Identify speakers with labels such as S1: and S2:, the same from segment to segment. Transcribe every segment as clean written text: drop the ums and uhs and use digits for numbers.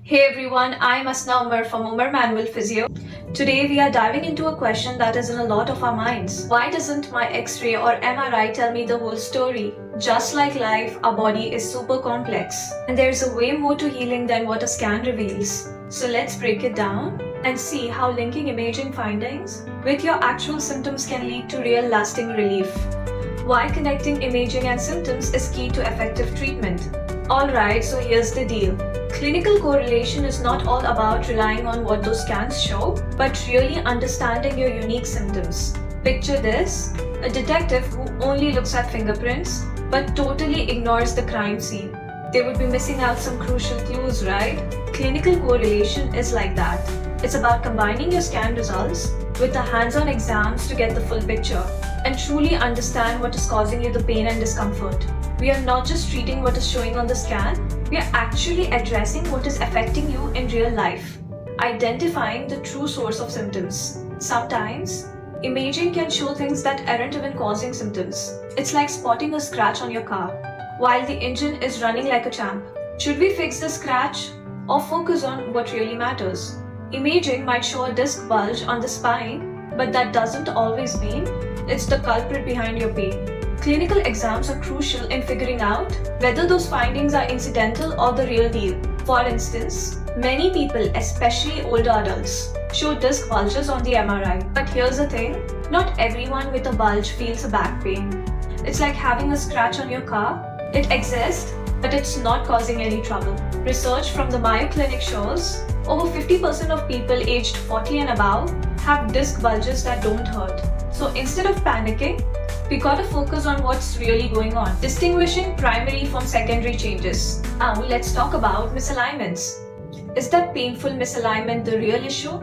S1: Hey everyone, I'm Asna Umar from Umar Manual Physio. Today we are diving into a question that is in a lot of our minds. Why doesn't my X-ray or MRI tell me the whole story? Just like life, our body is super complex and there's a way more to healing than what a scan reveals. So let's break it down and see how linking imaging findings with your actual symptoms can lead to real lasting relief. Why connecting imaging and symptoms is key to effective treatment. Alright, so here's the deal. Clinical correlation is not all about relying on what those scans show, but really understanding your unique symptoms. Picture this, a detective who only looks at fingerprints, but totally ignores the crime scene. They would be missing out some crucial clues, right? Clinical correlation is like that. It's about combining your scan results with the hands-on exams to get the full picture and truly understand what is causing you the pain and discomfort. We are not just treating what is showing on the scan, we are actually addressing what is affecting you in real life, identifying the true source of symptoms. Sometimes, imaging can show things that aren't even causing symptoms. It's like spotting a scratch on your car, while the engine is running like a champ. Should we fix the scratch or focus on what really matters? Imaging might show a disc bulge on the spine, but that doesn't always mean it's the culprit behind your pain. Clinical exams are crucial in figuring out whether those findings are incidental or the real deal. For instance, many people, especially older adults, show disc bulges on the MRI. But here's the thing, not everyone with a bulge feels a back pain. It's like having a scratch on your car. It exists, but it's not causing any trouble. Research from the Mayo Clinic shows over 50% of people aged 40 and above have disc bulges that don't hurt. So instead of panicking, we gotta focus on what's really going on, distinguishing primary from secondary changes. Now let's talk about misalignments. Is that painful misalignment the real issue,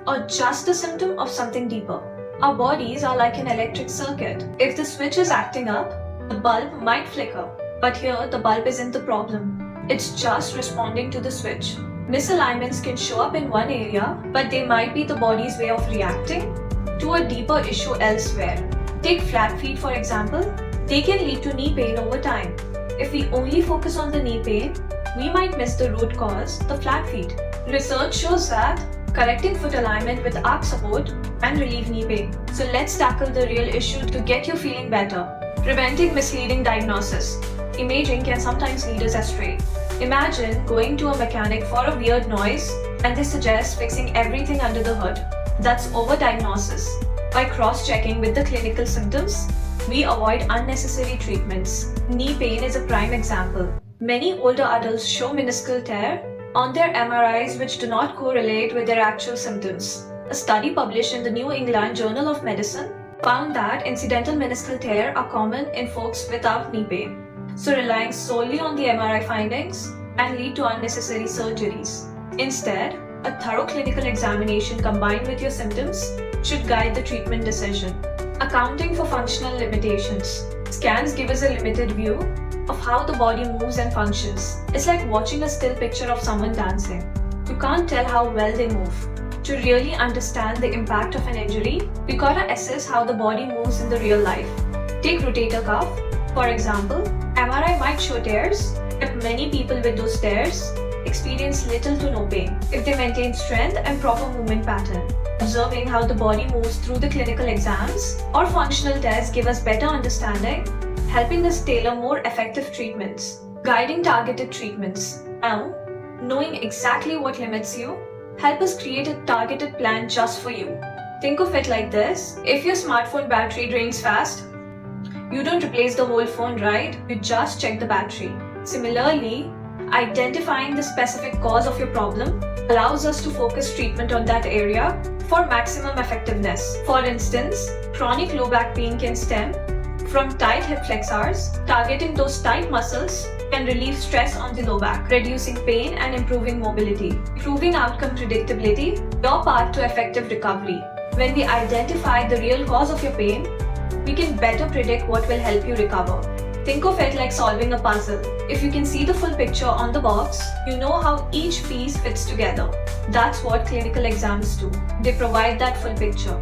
S1: or just a symptom of something deeper? Our bodies are like an electric circuit. If the switch is acting up, the bulb might flicker. But here, the bulb isn't the problem. It's just responding to the switch. Misalignments can show up in one area, but they might be the body's way of reacting to a deeper issue elsewhere. Take flat feet for example. They can lead to knee pain over time. If we only focus on the knee pain, we might miss the root cause, the flat feet. Research shows that correcting foot alignment with arch support can relieve knee pain. So let's tackle the real issue to get you feeling better. Preventing misleading diagnosis. Imaging can sometimes lead us astray. Imagine going to a mechanic for a weird noise and they suggest fixing everything under the hood. That's overdiagnosis. By cross-checking with the clinical symptoms, we avoid unnecessary treatments. Knee pain is a prime example. Many older adults show meniscal tear on their MRIs which do not correlate with their actual symptoms. A study published in the New England Journal of Medicine found that incidental meniscal tear are common in folks without knee pain. So relying solely on the MRI findings can lead to unnecessary surgeries. Instead, a thorough clinical examination combined with your symptoms should guide the treatment decision. Accounting for functional limitations. Scans give us a limited view of how the body moves and functions. It's like watching a still picture of someone dancing. You can't tell how well they move. To really understand the impact of an injury, we gotta assess how the body moves in the real life. Take rotator cuff, for example. MRI might show tears, but many people with those tears experience little to no pain if they maintain strength and proper movement pattern. Observing how the body moves through the clinical exams or functional tests give us better understanding, helping us tailor more effective treatments. Guiding targeted treatments. Now, knowing exactly what limits you, help us create a targeted plan just for you. Think of it like this. If your smartphone battery drains fast, you don't replace the whole phone, right? You just check the battery. Similarly, identifying the specific cause of your problem allows us to focus treatment on that area for maximum effectiveness. For instance, chronic low back pain can stem from tight hip flexors. Targeting those tight muscles can relieve stress on the low back, reducing pain and improving mobility. Improving outcome predictability, your path to effective recovery. When we identify the real cause of your pain, we can better predict what will help you recover. Think of it like solving a puzzle. If you can see the full picture on the box, you know how each piece fits together. That's what clinical exams do. They provide that full picture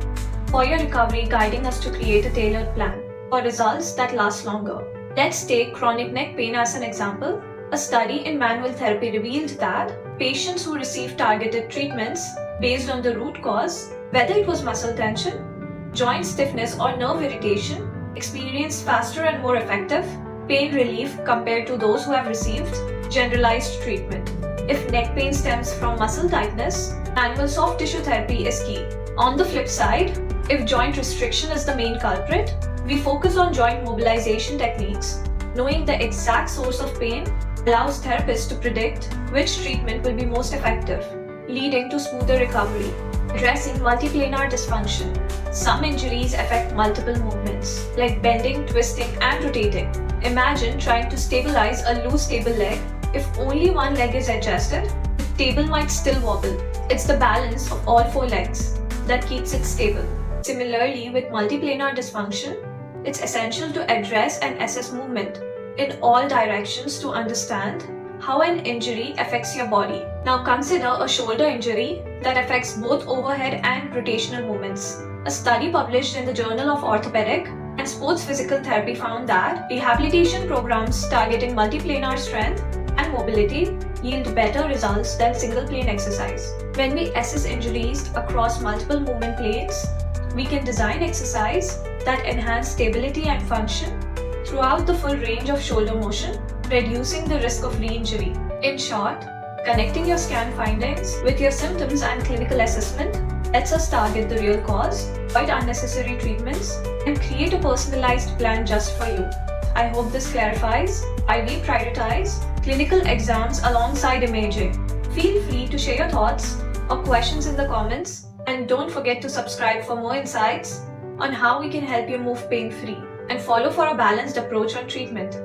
S1: for your recovery, guiding us to create a tailored plan for results that last longer. Let's take chronic neck pain as an example. A study in manual therapy revealed that patients who received targeted treatments based on the root cause, whether it was muscle tension, joint stiffness, or nerve irritation, experienced faster and more effective pain relief compared to those who have received generalized treatment. If neck pain stems from muscle tightness, manual soft tissue therapy is key. On the flip side, if joint restriction is the main culprit, we focus on joint mobilization techniques. Knowing the exact source of pain allows therapists to predict which treatment will be most effective, leading to smoother recovery. Addressing multiplanar dysfunction. Some injuries affect multiple movements, like bending, twisting, and rotating. Imagine trying to stabilize a loose table leg. If only one leg is adjusted, the table might still wobble. It's the balance of all four legs that keeps it stable. Similarly, with multiplanar dysfunction, it's essential to address and assess movement in all directions to understand how an injury affects your body. Now consider a shoulder injury that affects both overhead and rotational movements. A study published in the Journal of Orthopedic and Sports Physical Therapy found that rehabilitation programs targeting multiplanar strength and mobility yield better results than single plane exercise. When we assess injuries across multiple movement planes, we can design exercise that enhance stability and function throughout the full range of shoulder motion, reducing the risk of re-injury. In short, connecting your scan findings with your symptoms and clinical assessment lets us target the real cause, avoid unnecessary treatments, and create a personalized plan just for you. I hope this clarifies why we prioritize clinical exams alongside imaging. Feel free to share your thoughts or questions in the comments, and don't forget to subscribe for more insights on how we can help you move pain-free and follow for a balanced approach on treatment.